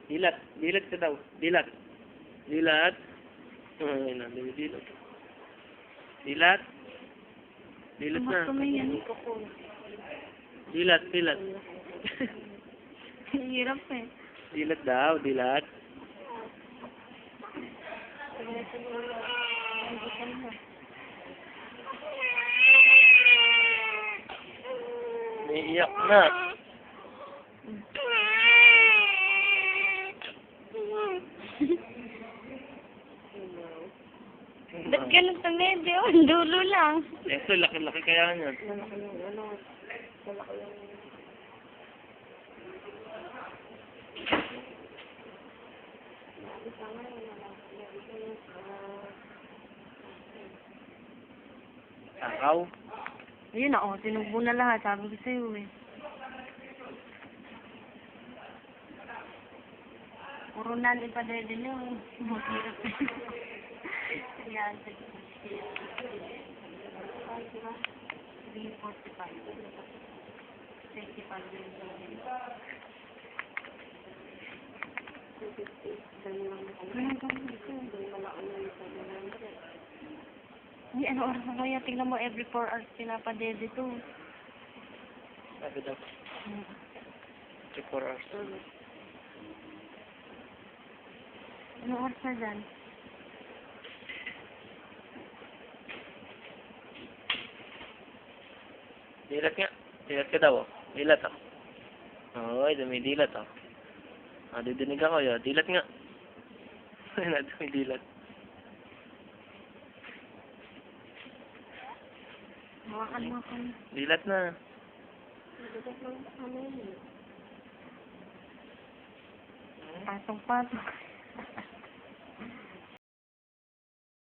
Dilat. Dilat ka daw. Dilat. Dilat. Ay, dilat. Dilat. Dilat na. Dilat, dilat. Hirap eh. Dilat daw, dilat. Naiiyak na. Ba't ganun sa medyo? Ang dulo lang. Ito, laki-laki kaya niyan. Takaw. Ayun na, sinubo na lahat. Sabi ko sa'yo eh. Puro nan ipadede na eh. Mahirap eh. Ayan. 3:45. Ay, ano oras na kaya? Tingnan mo, every 4 hours pinapadede to. Sabi daw. 4 hours. Ano oras na dyan? Dilat nga. Dilat ka daw. Dilat ah. Oy, dumidilat ah. Didinig ako yun. Dilat nga. Dumidilat. Hawakan mo ako. Dilat na. Pasok-pasok.